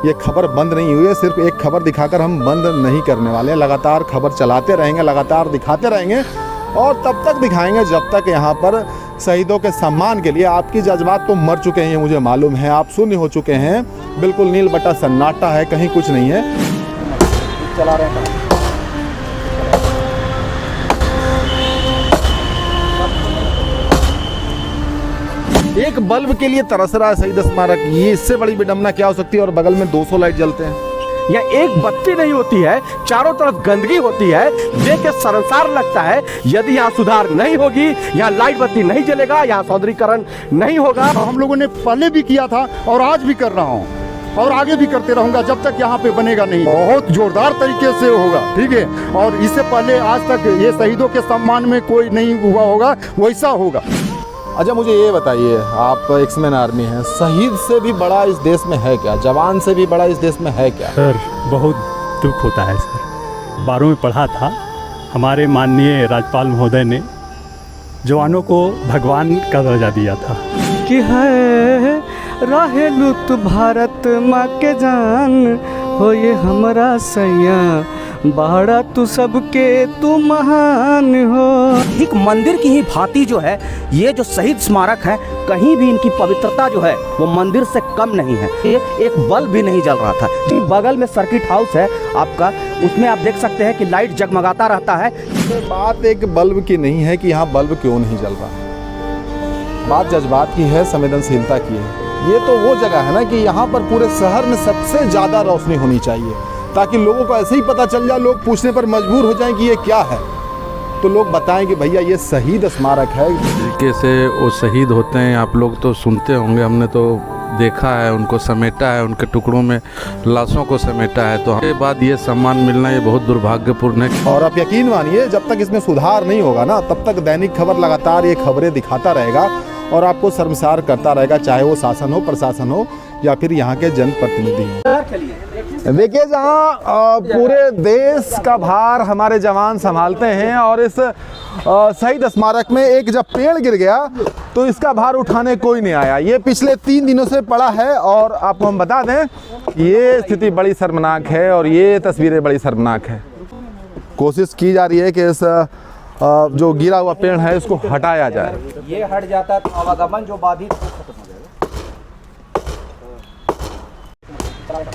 ये खबर बंद नहीं हुई है। सिर्फ एक खबर दिखाकर हम बंद नहीं करने वाले हैं, लगातार खबर चलाते रहेंगे, लगातार दिखाते रहेंगे और तब तक दिखाएंगे जब तक यहाँ पर शहीदों के सम्मान के लिए। आपकी जज्बात तो मर चुके हैं, ये मुझे मालूम है, आप शून्य हो चुके हैं, बिल्कुल नील बटा सन्नाटा है, कहीं कुछ नहीं है। चला रहे हैं। एक बल्ब के लिए तरस रहा है शहीद स्मारक, ये इससे बड़ी विडंबना क्या हो सकती है? और बगल में 200 लाइट जलते हैं। यहाँ एक बत्ती नहीं होती है, चारों तरफ गंदगी होती है, देख के शर्मसार लगता है। यदि यहाँ सुधार नहीं होगी, यहाँ लाइट बत्ती नहीं जलेगा, यहाँ सौंदर्यीकरण नहीं होगा। हम लोगों ने पहले भी किया था और आज भी कर रहा हूँ और आगे भी करते रहूंगा जब तक यहाँ पे बनेगा नहीं। बहुत जोरदार तरीके से होगा, ठीक है। और इससे पहले आज तक ये शहीदों के सम्मान में कोई नहीं हुआ होगा, वैसा होगा। अच्छा मुझे ये बताइए, आप एक्समैन आर्मी हैं, शहीद से भी बड़ा इस देश में है क्या? जवान से भी बड़ा इस देश में है क्या? सर बहुत दुख होता है सर। 12वीं में पढ़ा था, हमारे माननीय राज्यपाल महोदय ने जवानों को भगवान का दर्जा दिया था कि है रहे लुत भारत माँ के जान हो ये हमारा सैया बाड़ा तू सबके तू महान हो। एक मंदिर की ही भांति जो है ये जो शहीद स्मारक है, कहीं भी इनकी पवित्रता जो है वो मंदिर से कम नहीं है। ये एक बल्ब भी नहीं जल रहा था। बगल में सर्किट हाउस है आपका, उसमें आप देख सकते हैं कि लाइट जगमगाता रहता है। बात एक बल्ब की नहीं है कि यहाँ बल्ब क्यों नहीं जल रहा, बात जज्बात की है, संवेदनशीलता की है। ये तो वो जगह है ना कि यहाँ पर पूरे शहर में सबसे ज़्यादा रोशनी होनी चाहिए, ताकि लोगों को ऐसे ही पता चल जाए, लोग पूछने पर मजबूर हो जाएं कि ये क्या है, तो लोग बताएं कि भैया ये शहीद स्मारक है। तरीके से वो शहीद होते हैं, आप लोग तो सुनते होंगे, हमने तो देखा है, उनको समेटा है, उनके टुकड़ों में लाशों को समेटा है। तो इसके बाद ये सम्मान मिलना ये बहुत दुर्भाग्यपूर्ण है। और आप यकीन मानिए जब तक इसमें सुधार नहीं होगा ना, तब तक दैनिक खबर लगातार ये खबरें दिखाता रहेगा और आपको शर्मसार करता रहेगा, चाहे वो शासन हो, प्रशासन हो या फिर यहाँ के जनप्रतिनिधि हो। देखिए जहाँ पूरे देश का भार हमारे जवान संभालते हैं और इस शहीद स्मारक में एक जब पेड़ गिर गया तो इसका भार उठाने कोई नहीं आया। ये पिछले 3 दिनों से पड़ा है और आपको हम बता दें ये स्थिति बड़ी शर्मनाक है और ये तस्वीरें बड़ी शर्मनाक है। कोशिश की जा रही है कि इस जो गिरा हुआ पेड़ है इसको हटाया जाए। ये हट जाता तो आवागमन जो बाधित हो खत्म हो जाएगा।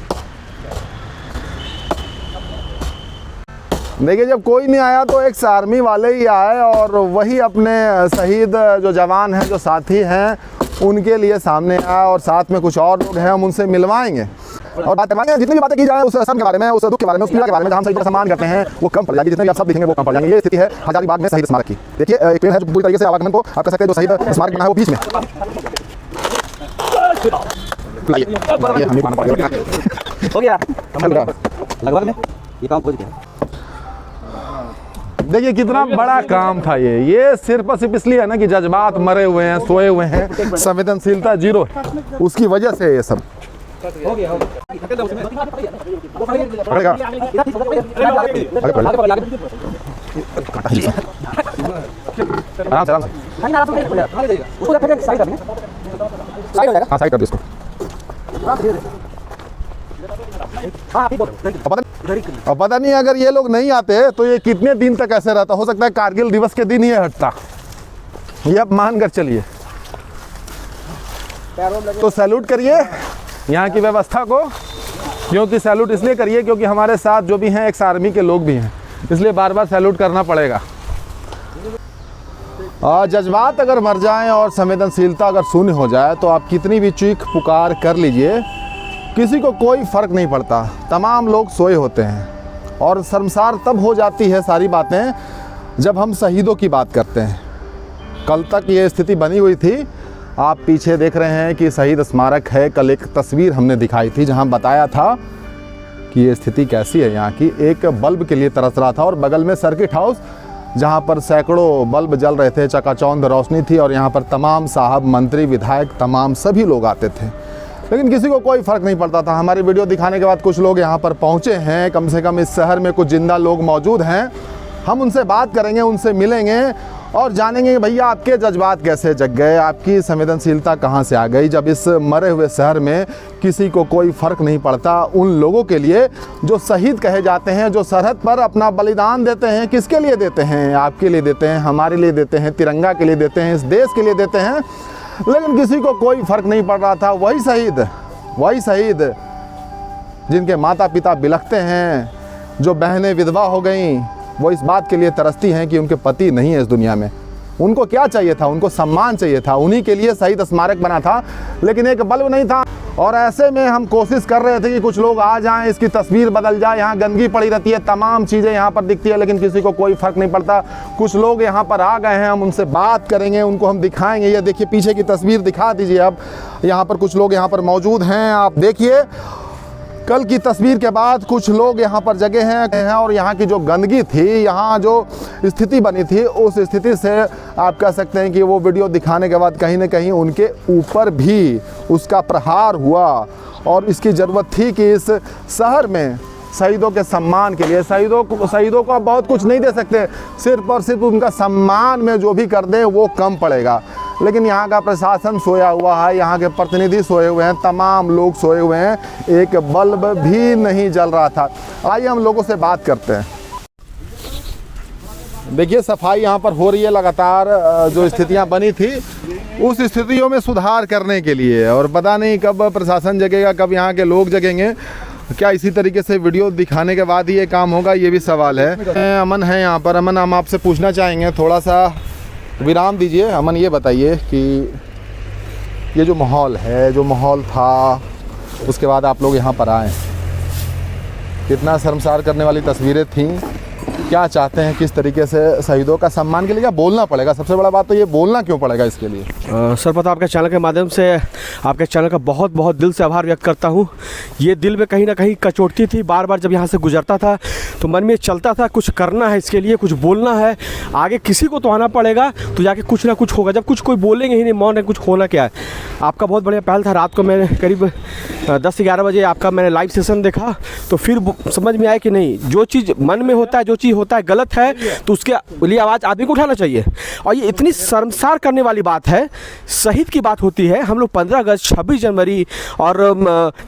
देखिए जब कोई नहीं आया तो एक आर्मी वाले ही आए और वही अपने शहीद जो जवान हैं, जो साथी हैं, उनके लिए सामने आया और साथ में कुछ और लोग हैं, हम उनसे मिलवाएंगे और बात करवाएंगे। जितनी भी बातें की जाए उस असम के बारे में, उस दुख के बारे में, उस पीड़ा के बारे में, जहाँ हम शहीद का सम्मान करते हैं वो कम पड़ जाएगी। जितने भी आप सब दिखेंगे वो कम पड़ जाएंगे। ये स्थिति है हजारीबाग में शहीद स्मारक की। देखिए एक पेड़ है जो पूरी तरीके से आवागमन को आप कह सकते हैं, जो शहीद स्मारक बना है वो बीच में। हो गया लगभग में ये काम हो गया। देखिए कितना बड़ा काम था ये सिर्फ और सिर्फ इसलिए है ना कि जज्बात मरे हुए हैं, सोए हुए हैं, संवेदनशीलता जीरो है, उसकी वजह से ये सब हो गया। साइड कर दो इसको। और पता नहीं अगर ये लोग नहीं आते तो ये कितने दिन तक ऐसे रहता। हो सकता है कारगिल दिवस के दिन ही हटता, ये अब मान कर चलिए। तो सैल्यूट करिए यहाँ की व्यवस्था को, क्योंकि सैल्यूट इसलिए करिए क्योंकि हमारे साथ जो भी हैं एक्स आर्मी के लोग भी हैं, इसलिए बार बार सैल्यूट करना पड़ेगा। जज्बात अगर मर जाएं और संवेदनशीलता अगर शून्य हो जाए तो आप कितनी भी चीख पुकार कर लीजिए, किसी को कोई फ़र्क नहीं पड़ता। तमाम लोग सोए होते हैं और शर्मसार तब हो जाती है सारी बातें जब हम शहीदों की बात करते हैं। कल तक ये स्थिति बनी हुई थी, आप पीछे देख रहे हैं कि शहीद स्मारक है। कल एक तस्वीर हमने दिखाई थी जहां बताया था कि ये स्थिति कैसी है यहाँ की। एक बल्ब के लिए तरस रहा था और बगल में सर्किट हाउस जहाँ पर सैकड़ों बल्ब जल रहे थे, चकाचौंध रोशनी थी और यहाँ पर तमाम साहब, मंत्री, विधायक, तमाम सभी लोग आते थे, लेकिन किसी को कोई फ़र्क नहीं पड़ता था। हमारी वीडियो दिखाने के बाद कुछ लोग यहाँ पर पहुँचे हैं, कम से कम इस शहर में कुछ जिंदा लोग मौजूद हैं। हम उनसे बात करेंगे, उनसे मिलेंगे और जानेंगे कि भैया आपके जज्बात कैसे जग गए, आपकी संवेदनशीलता कहाँ से आ गई जब इस मरे हुए शहर में किसी को कोई फ़र्क नहीं पड़ता। उन लोगों के लिए जो शहीद कहे जाते हैं, जो सरहद पर अपना बलिदान देते हैं, किसके लिए देते हैं? आपके लिए देते हैं, हमारे लिए देते हैं, तिरंगा के लिए देते हैं, इस देश के लिए देते हैं। लेकिन किसी को कोई फ़र्क नहीं पड़ रहा था। वही शहीद जिनके माता पिता बिलखते हैं, जो बहनें विधवा हो गईं, वो इस बात के लिए तरसती हैं कि उनके पति नहीं है इस दुनिया में। उनको क्या चाहिए था? उनको सम्मान चाहिए था। उन्हीं के लिए शहीद स्मारक बना था, लेकिन एक बल्ब नहीं था। और ऐसे में हम कोशिश कर रहे थे कि कुछ लोग आ जाएं, इसकी तस्वीर बदल जाए। यहाँ गंदगी पड़ी रहती है, तमाम चीज़ें यहाँ पर दिखती है, लेकिन किसी को कोई फ़र्क नहीं पड़ता। कुछ लोग यहाँ पर आ गए हैं, हम उनसे बात करेंगे, उनको हम दिखाएंगे। ये देखिए पीछे की तस्वीर दिखा दीजिए अब। यहाँ पर कुछ लोग यहाँ पर मौजूद हैं, आप देखिए। कल की तस्वीर के बाद कुछ लोग यहाँ पर जगह हैं और यहाँ की जो गंदगी थी, यहाँ जो स्थिति बनी थी, उस स्थिति से आप कह सकते हैं कि वो वीडियो दिखाने के बाद कहीं ना कहीं उनके ऊपर भी उसका प्रहार हुआ। और इसकी ज़रूरत थी कि इस शहर में शहीदों के सम्मान के लिए, शहीदों को आप बहुत कुछ नहीं दे सकते, सिर्फ और सिर्फ उनका सम्मान में जो भी कर दें वो कम पड़ेगा। लेकिन यहाँ का प्रशासन सोया हुआ है, यहाँ के प्रतिनिधि सोए हुए हैं, तमाम लोग सोए हुए हैं, एक बल्ब भी नहीं जल रहा था। आइए हम लोगों से बात करते हैं। देखिए सफाई यहाँ पर हो रही है लगातार। जो स्थितियाँ बनी थी उस स्थितियों में सुधार करने के लिए, और पता नहीं कब प्रशासन जगेगा, कब यहाँ के लोग जगेंगे। क्या इसी तरीके से वीडियो दिखाने के बाद ही ये काम होगा, ये भी सवाल है। अमन है यहाँ पर। अमन, हम आपसे पूछना चाहेंगे, थोड़ा सा विराम दीजिए। अमन, ये बताइए कि ये जो माहौल है, जो माहौल था, उसके बाद आप लोग यहाँ पर आए, कितना शर्मसार करने वाली तस्वीरें थीं। क्या चाहते हैं, किस तरीके से शहीदों का सम्मान के लिए क्या बोलना पड़ेगा? सबसे बड़ा बात तो ये, बोलना क्यों पड़ेगा इसके लिए? सर पता, आपके चैनल के माध्यम से आपके चैनल का बहुत बहुत दिल से आभार व्यक्त करता हूँ। ये दिल में कहीं ना कहीं कचोटती थी, बार बार जब यहाँ से गुजरता था तो मन में चलता था कुछ करना है, इसके लिए कुछ बोलना है, आगे किसी को तो आना पड़ेगा, तो जाके कुछ ना कुछ होगा। जब कुछ कोई बोलेंगे ही नहीं, मौन है, कुछ होना क्या है। आपका बहुत बढ़िया पहल था। रात को मैंने करीब 10 से 11 बजे आपका मैंने लाइव सेशन देखा, तो फिर समझ में आया कि नहीं, जो चीज़ मन में होता है, जो चीज़ होता है गलत है, तो उसके लिए आवाज़ आदमी को उठाना चाहिए। और ये इतनी शर्मसार करने वाली बात है। शहीद की बात होती है, हम लोग 15 अगस्त, 26 जनवरी और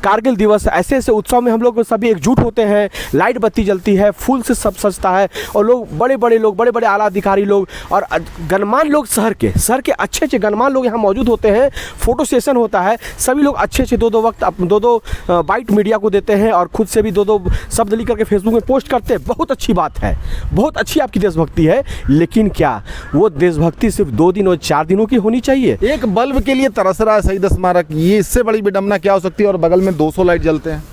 कारगिल दिवस, ऐसे ऐसे उत्सव में हम लोग सभी एकजुट होते हैं, लाइट बत्ती जलती है, फूल से सब सजता है, और लोग बड़े बड़े आला अधिकारी लोग और गणमान्य लोग, शहर के अच्छे गणमान्य लोग यहाँ मौजूद होते हैं। फोटो सेशन होता है, सभी लोग अच्छे 2-2 वक्त 2-2 बाइट मीडिया को देते हैं, और खुद से भी 2-2 शब्द लिख करके फेसबुक में पोस्ट करते हैं। बहुत अच्छी बात है, बहुत अच्छी आपकी देशभक्ति है, लेकिन क्या वो देशभक्ति सिर्फ 2 दिन और 4 दिनों की होनी चाहिए? एक बल्ब के लिए तरस रहा है शहीद स्मारक, ये इससे बड़ी विडंबना क्या हो सकती है? और बगल में 200 लाइट जलते हैं।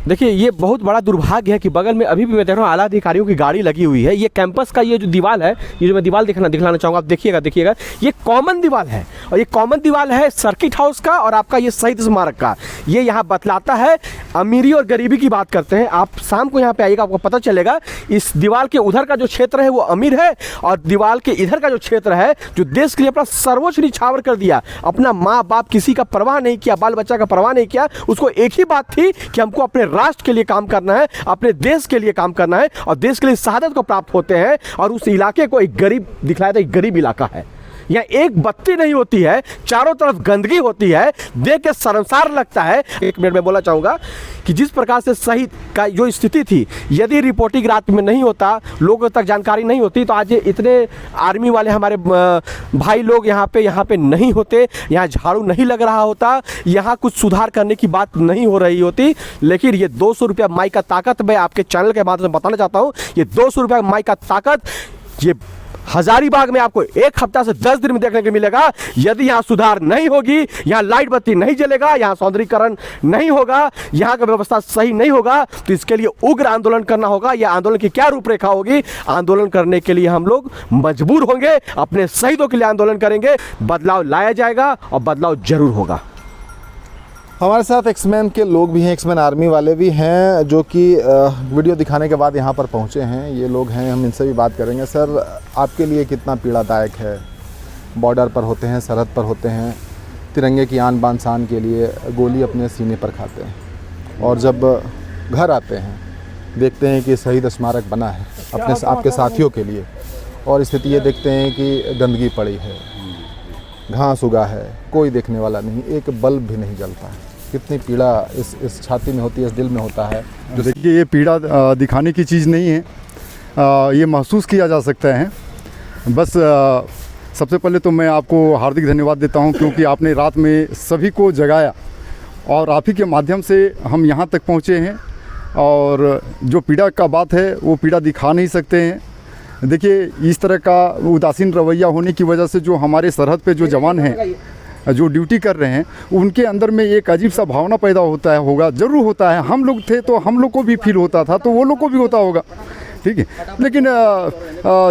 देखिए, ये बहुत बड़ा दुर्भाग्य है कि बगल में अभी भी मैं देख रहा हूँ आला अधिकारियों की गाड़ी लगी हुई है। ये कैंपस का ये जो दीवार है, ये जो मैं दीवार दिखलाना चाहूँगा, आप देखिएगा, ये कॉमन दीवार है, और ये कॉमन दीवार है सर्किट हाउस का और आपका ये शहीद स्मारक का। ये यहाँ बतलाता है अमीरी और गरीबी की बात करते हैं। आप शाम को यहाँ पे आइएगा, आपको पता चलेगा इस दीवार के उधर का जो क्षेत्र है वो अमीर है, और दीवार के इधर का जो क्षेत्र है, जो देश के लिए अपना सर्वोच्च निछावर कर दिया, अपना माँ बाप किसी का परवाह नहीं किया, बाल बच्चा का परवाह नहीं किया, उसको एक ही बात थी कि हमको अपने राष्ट्र के लिए काम करना है, अपने देश के लिए काम करना है, और देश के लिए शहादत को प्राप्त होते हैं। और उस इलाके को एक गरीब दिखलाया था, एक गरीब इलाका है। यहाँ एक बत्ती नहीं होती है, चारों तरफ गंदगी होती है, देख के शर्मसार लगता है। 1 मिनट में बोलना चाहूँगा कि जिस प्रकार से शहीद का जो स्थिति थी, यदि रिपोर्टिंग रात में नहीं होता, लोगों तक जानकारी नहीं होती, तो आज इतने आर्मी वाले हमारे भाई लोग यहाँ पे नहीं होते, यहाँ झाड़ू नहीं लग रहा होता, यहाँ कुछ सुधार करने की बात नहीं हो रही होती। लेकिन ये 200 रुपया माई का ताकत, मैं आपके चैनल के माध्यम से बताना चाहता हूँ, ये 200 रुपया माई का ताकत, ये हजारीबाग में आपको 1 हफ्ता से 10 दिन में देखने को मिलेगा। यदि यहाँ सुधार नहीं होगी, यहाँ लाइट बत्ती नहीं जलेगा, यहाँ सौंदर्यीकरण नहीं होगा, यहाँ का व्यवस्था सही नहीं होगा, तो इसके लिए उग्र आंदोलन करना होगा। यह आंदोलन की क्या रूपरेखा होगी? आंदोलन करने के लिए हम लोग मजबूर होंगे, अपने शहीदों के लिए आंदोलन करेंगे, बदलाव लाया जाएगा और बदलाव जरूर होगा। हमारे साथ एक्समैन के लोग भी हैं, एक्समैन आर्मी वाले भी हैं, जो कि वीडियो दिखाने के बाद यहाँ पर पहुँचे हैं। ये लोग हैं, हम इनसे भी बात करेंगे। सर, आपके लिए कितना पीड़ादायक है? बॉर्डर पर होते हैं, सरहद पर होते हैं, तिरंगे की आन बान शान के लिए गोली अपने सीने पर खाते हैं, और जब घर आते हैं देखते हैं कि शहीद स्मारक बना है आपके साथियों के लिए, और स्थिति ये देखते हैं कि गंदगी पड़ी है, घास उगा है, कोई देखने वाला नहीं, एक बल्ब भी नहीं जलता है। कितनी पीड़ा इस छाती में होती है, इस दिल में होता है। जो देखिए ये पीड़ा दिखाने की चीज़ नहीं है, ये महसूस किया जा सकता है। बस सबसे पहले तो मैं आपको हार्दिक धन्यवाद देता हूं, क्योंकि आपने रात में सभी को जगाया और आप ही के माध्यम से हम यहां तक पहुंचे हैं। और जो पीड़ा का बात है वो पीड़ा दिखा नहीं सकते हैं। देखिए इस तरह का उदासीन रवैया होने की वजह से जो हमारे सरहद पे जो जवान हैं, जो ड्यूटी कर रहे हैं, उनके अंदर में एक अजीब सा भावना पैदा होता है, होगा ज़रूर होता है। हम लोग थे तो हम लोग को भी फील होता था, तो वो लोग को भी होता होगा, ठीक है। लेकिन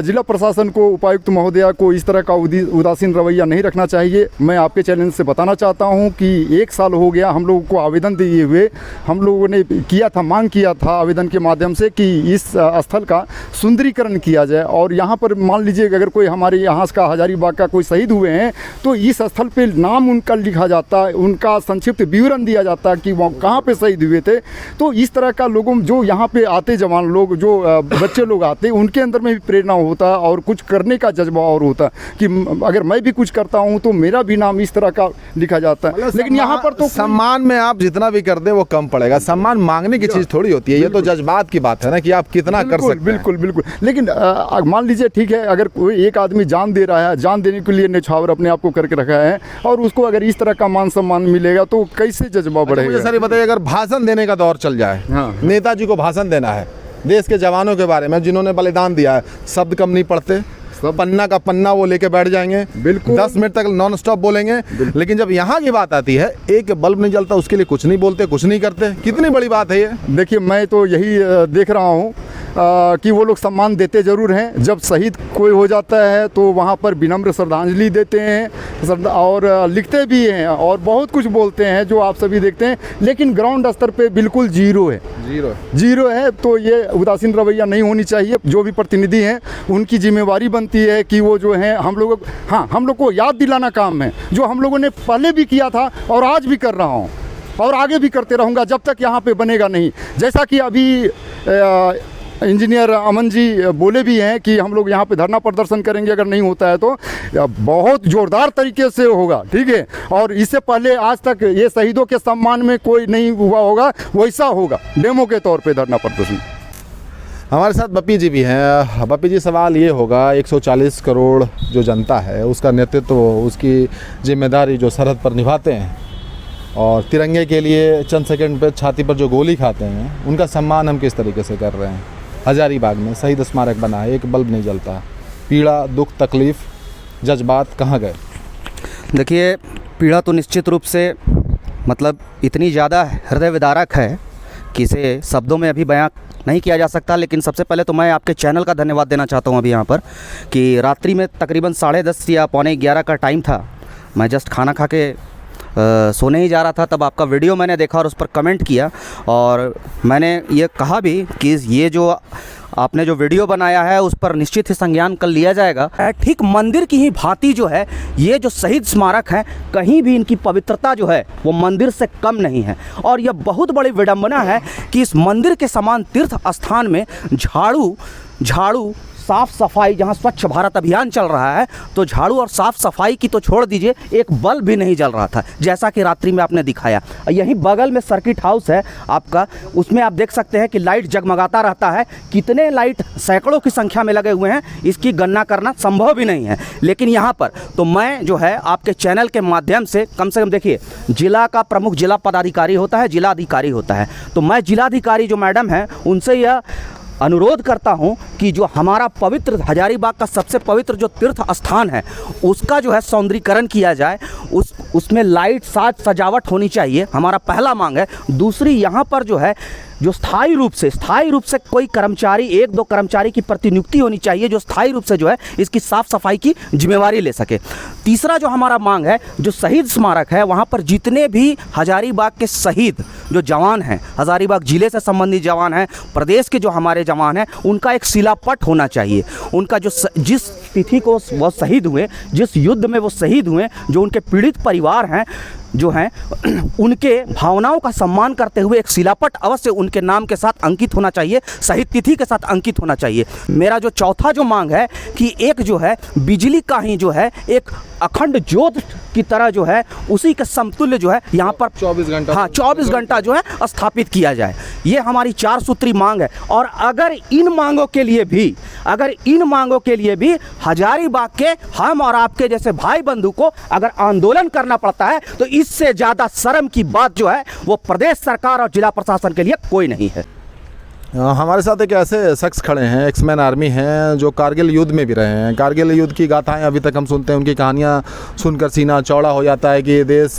जिला प्रशासन को, उपायुक्त महोदया को इस तरह का उदासीन रवैया नहीं रखना चाहिए। मैं आपके चैनल से बताना चाहता हूं कि 1 साल हो गया हम लोगों को आवेदन दिए हुए। हम लोगों ने किया था, मांग किया था आवेदन के माध्यम से कि इस स्थल का सुंदरीकरण किया जाए। और यहाँ पर मान लीजिए अगर कोई हमारे यहाँ का हजारीबाग का कोई शहीद हुए हैं तो इस स्थल पर नाम उनका लिखा जाता, उनका संक्षिप्त विवरण दिया जाता कि वो कहाँ पर शहीद हुए थे। तो इस तरह का लोगों जो यहाँ पर आते जवान लोग, जो बच्चे लोग आते, उनके अंदर में भी प्रेरणा होता है और कुछ करने का जज्बा और होता है कि अगर मैं भी कुछ करता हूं तो मेरा भी नाम इस तरह का लिखा जाता है। लेकिन यहाँ पर तो सम्मान में आप जितना भी कर दें वो कम पड़ेगा। सम्मान मांगने की चीज़ थोड़ी होती है, ये तो जज्बात की बात है ना कि आप कितना कर सकते हैं। बिल्कुल बिल्कुल। लेकिन मान लीजिए ठीक है, अगर कोई एक आदमी जान दे रहा है, जान देने के लिए न्यौछावर अपने आप को करके रखा है, और उसको अगर इस तरह का मान सम्मान मिलेगा तो कैसे जज्बा बढ़ेगा। मुझे सर बताइए, अगर भाषण देने का दौर चल जाए, नेताजी को भाषण देना है देश के जवानों के बारे में जिन्होंने बलिदान दिया है, शब्द कम नहीं पड़ते, पन्ना का पन्ना वो लेके बैठ जाएंगे, बिल्कुल 10 मिनट तक नॉन स्टॉप बोलेंगे। लेकिन जब यहाँ की बात आती है, एक बल्ब नहीं जलता, उसके लिए कुछ नहीं बोलते, कुछ नहीं करते। कितनी बड़ी बात है ये। देखिए मैं तो यही देख रहा हूँ कि वो लोग सम्मान देते ज़रूर हैं। जब शहीद कोई हो जाता है तो वहाँ पर विनम्र श्रद्धांजलि देते हैं और लिखते भी हैं और बहुत कुछ बोलते हैं जो आप सभी देखते हैं। लेकिन ग्राउंड स्तर पे बिल्कुल जीरो है। तो ये उदासीन रवैया नहीं होनी चाहिए। जो भी प्रतिनिधि हैं उनकी जिम्मेवारी बनती है कि वो जो है हम लोग को याद दिलाना काम है, जो हम लोगों ने पहले भी किया था और आज भी कर रहा हूँ और आगे भी करते रहूँगा जब तक यहाँ पे बनेगा नहीं। जैसा कि अभी इंजीनियर अमन जी बोले भी हैं कि हम लोग यहाँ पे धरना प्रदर्शन करेंगे, अगर नहीं होता है तो बहुत ज़ोरदार तरीके से होगा, ठीक है। और इससे पहले आज तक ये शहीदों के सम्मान में कोई नहीं हुआ होगा, वैसा होगा डेमो के तौर पे धरना प्रदर्शन। हमारे साथ बप्पी जी भी हैं। बप्पी जी, सवाल ये होगा, 140 करोड़ जो जनता है उसका नेतृत्व, उसकी जिम्मेदारी जो सरहद पर निभाते हैं और तिरंगे के लिए चंद सेकंड पे छाती पर जो गोली खाते हैं, उनका सम्मान हम किस तरीके से कर रहे हैं। हजारीबाग में शहीद स्मारक बना है, एक बल्ब नहीं जलता। पीड़ा, दुख, तकलीफ़, जज्बात कहाँ गए? देखिए पीड़ा तो निश्चित रूप से मतलब इतनी ज़्यादा हृदय विदारक है कि इसे शब्दों में अभी बयां नहीं किया जा सकता। लेकिन सबसे पहले तो मैं आपके चैनल का धन्यवाद देना चाहता हूं अभी यहाँ पर कि रात्रि में तकरीबन 10:30 या 11:15 का टाइम था। मैं जस्ट खाना खा के सोने ही जा रहा था, तब आपका वीडियो मैंने देखा और उस पर कमेंट किया और मैंने ये कहा भी कि ये जो आपने जो वीडियो बनाया है उस पर निश्चित ही संज्ञान कर लिया जाएगा। ठीक मंदिर की ही भांति जो है ये जो शहीद स्मारक हैं, कहीं भी इनकी पवित्रता जो है वो मंदिर से कम नहीं है। और यह बहुत बड़ी विडंबना है कि इस मंदिर के समान तीर्थ स्थान में झाड़ू साफ़ सफाई, जहां स्वच्छ भारत अभियान चल रहा है तो झाड़ू और साफ़ सफाई की तो छोड़ दीजिए, एक बल्ब भी नहीं जल रहा था, जैसा कि रात्रि में आपने दिखाया। यहीं बगल में सर्किट हाउस है आपका, उसमें आप देख सकते हैं कि लाइट जगमगाता रहता है। कितने लाइट सैकड़ों की संख्या में लगे हुए हैं, इसकी गणना करना संभव भी नहीं है। लेकिन यहाँ पर तो मैं जो है आपके चैनल के माध्यम से कम देखिए, जिला का प्रमुख जिला पदाधिकारी होता है, जिला अधिकारी होता है, तो मैं जिलाधिकारी जो मैडम है उनसे यह अनुरोध करता हूं कि जो हमारा पवित्र हजारीबाग का सबसे पवित्र जो तीर्थ स्थान है उसका जो है सौंदर्यीकरण किया जाए, उसमें लाइट साज सजावट होनी चाहिए, हमारा पहला मांग है। दूसरी, यहाँ पर जो है जो स्थायी रूप से कोई कर्मचारी, 1-2 कर्मचारी की प्रतिनियुक्ति होनी चाहिए जो स्थायी रूप से जो है इसकी साफ़ सफाई की जिम्मेवारी ले सके। तीसरा जो हमारा मांग है, जो शहीद स्मारक है वहाँ पर जितने भी हजारीबाग के शहीद जो जवान हैं, हजारीबाग ज़िले से संबंधित जवान हैं, प्रदेश के जो हमारे जवान हैं, उनका एक शिलापट होना चाहिए। उनका जो जिस तिथि को वो शहीद हुए, जिस युद्ध में वो शहीद हुए, जो उनके पीड़ित परिवार हैं, जो हैं उनके भावनाओं का सम्मान करते हुए एक शिलापट अवश्य उनके नाम के साथ अंकित होना चाहिए, शहीद तिथि के साथ अंकित होना चाहिए। मेरा जो चौथा जो मांग है कि एक जो है बिजली का ही जो है एक अखंड ज्योत की तरह जो है उसी के समतुल्य जो है यहाँ पर 24 घंटा, हाँ 24 घंटा जो है स्थापित किया जाए। ये हमारी 4 सूत्री मांग है। और अगर इन मांगों के लिए भी हजारीबाग के हम और आपके जैसे भाई बंधु को अगर आंदोलन करना पड़ता है तो इससे ज़्यादा शर्म की बात जो है वो प्रदेश सरकार और जिला प्रशासन के लिए कोई नहीं है। हमारे साथ एक ऐसे शख्स खड़े हैं, एक्समैन आर्मी हैं, जो कारगिल युद्ध में भी रहे हैं। कारगिल युद्ध की गाथाएं अभी तक हम सुनते हैं, उनकी कहानियां सुनकर सीना चौड़ा हो जाता है कि ये देश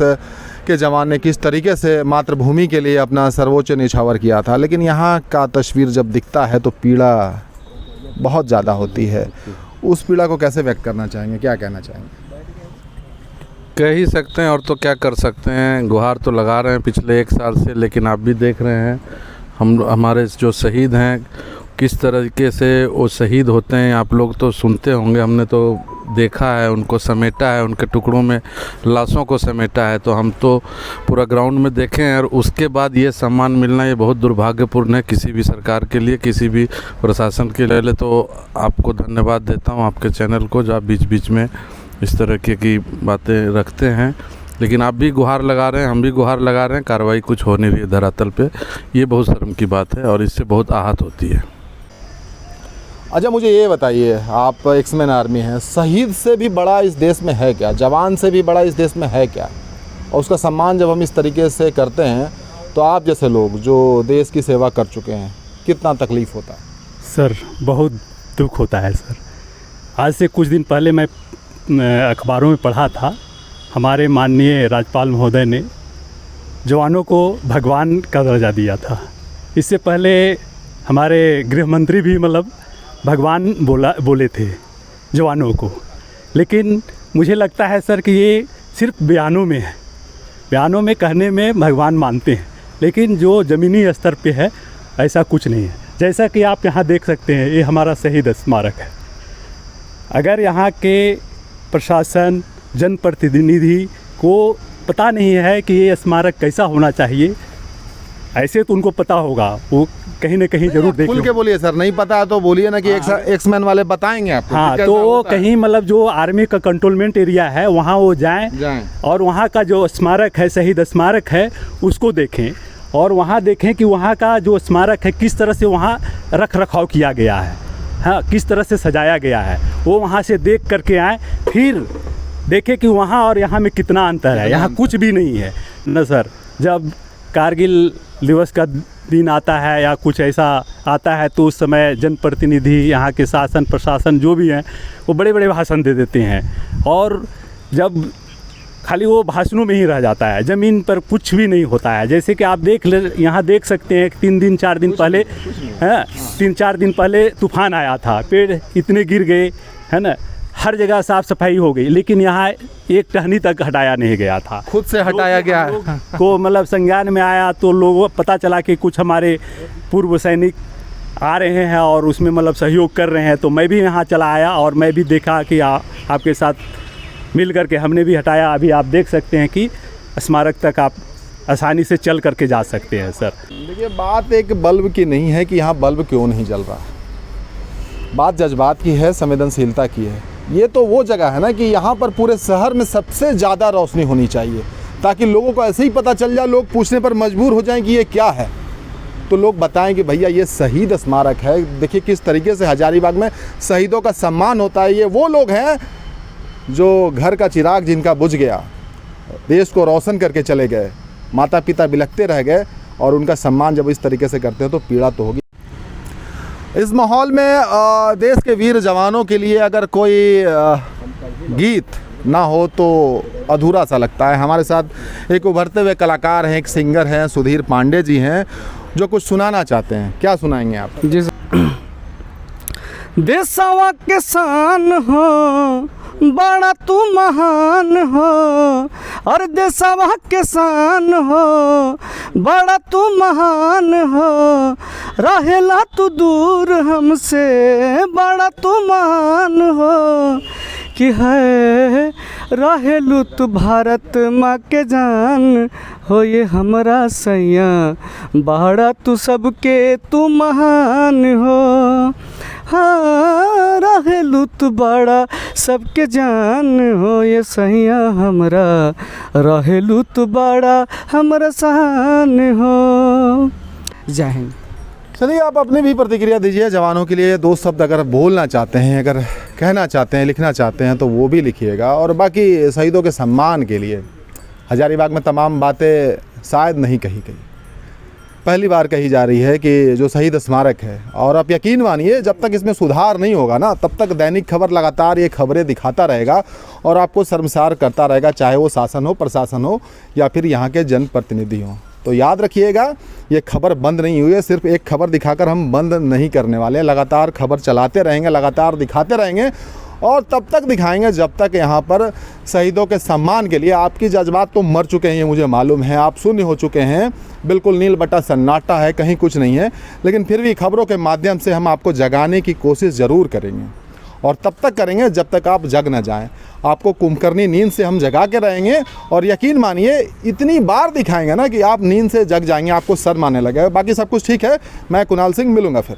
के जवान ने किस तरीके से मातृभूमि के लिए अपना सर्वोच्च न्यौछावर किया था। लेकिन यहाँ का तस्वीर जब दिखता है तो पीड़ा बहुत ज़्यादा होती है। उस पीड़ा को कैसे व्यक्त करना चाहेंगे, क्या कहना चाहेंगे? कह ही सकते हैं और तो क्या कर सकते हैं। गुहार तो लगा रहे हैं पिछले 1 साल से, लेकिन आप भी देख रहे हैं हमारे जो शहीद हैं किस तरीके से वो शहीद होते हैं। आप लोग तो सुनते होंगे, हमने तो देखा है, उनको समेटा है, उनके टुकड़ों में लाशों को समेटा है। तो हम तो पूरा ग्राउंड में देखे हैं और उसके बाद ये सम्मान मिलना ये बहुत दुर्भाग्यपूर्ण है किसी भी सरकार के लिए, किसी भी प्रशासन के लिए। तो आपको धन्यवाद देता हूँ, आपके चैनल को, जो आप बीच बीच में इस तरह की बातें रखते हैं। लेकिन आप भी गुहार लगा रहे हैं, हम भी गुहार लगा रहे हैं, कार्रवाई कुछ हो नहीं रही है धरातल पे। ये बहुत शर्म की बात है और इससे बहुत आहत होती है। अच्छा, मुझे ये बताइए, आप एक्समैन आर्मी हैं, शहीद से भी बड़ा इस देश में है क्या? जवान से भी बड़ा इस देश में है क्या? और उसका सम्मान जब हम इस तरीके से करते हैं तो आप जैसे लोग जो देश की सेवा कर चुके हैं, कितना तकलीफ़ होता है? सर बहुत दुख होता है सर। आज से कुछ दिन पहले मैं अखबारों में पढ़ा था, हमारे माननीय राज्यपाल महोदय ने जवानों को भगवान का दर्जा दिया था। इससे पहले हमारे गृह मंत्री भी मतलब भगवान बोले थे जवानों को। लेकिन मुझे लगता है सर कि ये सिर्फ बयानों में है, बयानों में कहने में भगवान मानते हैं, लेकिन जो ज़मीनी स्तर पे है ऐसा कुछ नहीं है। जैसा कि आप यहाँ देख सकते हैं, ये हमारा शहीद स्मारक है। अगर यहाँ के प्रशासन, जनप्रतिनिधि को पता नहीं है कि ये स्मारक कैसा होना चाहिए, ऐसे तो उनको पता होगा, वो कहीं ना कहीं जरूर देख खुल के बोलिए सर, नहीं पता है तो बोलिए ना कि एक्समैन वाले बताएंगे आपको। हाँ, तो वो कहीं मतलब जो आर्मी का कंट्रोलमेंट एरिया है वहाँ वो जाएं और वहाँ का जो स्मारक है, शहीद स्मारक है, उसको देखें और वहाँ देखें कि वहाँ का जो स्मारक है किस तरह से वहाँ रख रखाव किया गया है, हाँ, किस तरह से सजाया गया है। वो वहाँ से देख करके आए, फिर देखें कि वहाँ और यहाँ में कितना अंतर है। यहाँ कुछ भी नहीं है न सर। जब कारगिल दिवस का दिन आता है या कुछ ऐसा आता है तो उस समय जनप्रतिनिधि, यहाँ के शासन प्रशासन जो भी हैं, वो बड़े बड़े भाषण दे देते हैं और जब खाली वो भाषणों में ही रह जाता है, ज़मीन पर कुछ भी नहीं होता है। जैसे कि आप यहाँ देख सकते हैं 3-4 दिन पहले, है 3-4 दिन पहले तूफान आया था, पेड़ इतने गिर गए, है ना, हर जगह साफ़ सफाई हो गई, लेकिन यहाँ एक टहनी तक हटाया नहीं गया था, खुद से हटाया गया को मतलब संज्ञान में आया तो लोगों को पता चला कि कुछ हमारे पूर्व सैनिक आ रहे हैं और उसमें मतलब सहयोग कर रहे हैं। तो मैं भी यहाँ चला आया और मैं भी देखा कि आपके साथ मिल करके हमने भी हटाया। अभी आप देख सकते हैं कि स्मारक तक आप आसानी से चल करके जा सकते हैं सर। देखिए, बात एक बल्ब की नहीं है कि यहाँ बल्ब क्यों नहीं जल रहा, बात जज्बात की है, संवेदनशीलता की है। ये तो वो जगह है ना कि यहाँ पर पूरे शहर में सबसे ज़्यादा रोशनी होनी चाहिए, ताकि लोगों को ऐसे ही पता चल जाए, लोग पूछने पर मजबूर हो जाएं कि ये क्या है, तो लोग बताएं कि भैया ये शहीद स्मारक है। देखिए किस तरीके से हजारीबाग में शहीदों का सम्मान होता है। ये वो लोग हैं जो घर का चिराग जिनका बुझ गया, देश को रोशन करके चले गए, माता पिता बिलखते रह गए, और उनका सम्मान जब इस तरीके से करते हैं तो पीड़ा तो होगी। इस माहौल में देश के वीर जवानों के लिए अगर कोई गीत ना हो तो अधूरा सा लगता है। हमारे साथ एक उभरते हुए कलाकार हैं, एक सिंगर हैं, सुधीर पांडे जी हैं, जो कुछ सुनाना चाहते हैं। क्या सुनाएंगे आप? जी, देशवा के शान हो, बड़ा तू महान हो, और देशवा के शान हो, बड़ा तू महान हो, रहेला तू दूर हमसे, बड़ा तू महान हो, कि है रहेलू तू भारत माँ के जान हो ये हमरा सैया बाड़ा तू सबके तू महान हो। हाँ रहेलू तू बड़ा सबके जान हो ये सैया हमरा रहेलू तू बड़ा हमरा शान हो। जय हिंद। चलिए आप अपनी भी प्रतिक्रिया दीजिए जवानों के लिए। दो शब्द अगर बोलना चाहते हैं, अगर कहना चाहते हैं, लिखना चाहते हैं तो वो भी लिखिएगा। और बाकी शहीदों के सम्मान के लिए हजारीबाग में तमाम बातें शायद नहीं कही गई, पहली बार कही जा रही है कि जो शहीद स्मारक है। और आप यकीन मानिए जब तक इसमें सुधार नहीं होगा ना, तब तक दैनिक खबर लगातार ये खबरें दिखाता रहेगा और आपको शर्मसार करता रहेगा, चाहे वो शासन हो, प्रशासन हो या फिर यहाँ के जनप्रतिनिधि हों। तो याद रखिएगा ये खबर बंद नहीं हुई है, सिर्फ एक खबर दिखाकर हम बंद नहीं करने वाले हैं। लगातार खबर चलाते रहेंगे, लगातार दिखाते रहेंगे और तब तक दिखाएंगे जब तक यहाँ पर शहीदों के सम्मान के लिए। आपकी जज्बात तो मर चुके हैं, ये मुझे मालूम है, आप शून्य हो चुके हैं, बिल्कुल नील बटा सन्नाटा है, कहीं कुछ नहीं है। लेकिन फिर भी खबरों के माध्यम से हम आपको जगाने की कोशिश ज़रूर करेंगे और तब तक करेंगे जब तक आप जग न जाएं। आपको कुंभकर्णी नींद से हम जगा के रहेंगे और यकीन मानिए इतनी बार दिखाएंगे ना कि आप नींद से जग जाएंगे, आपको शर्म आने लगेगा। बाकी सब कुछ ठीक है। मैं कुणाल सिंह, मिलूँगा फिर।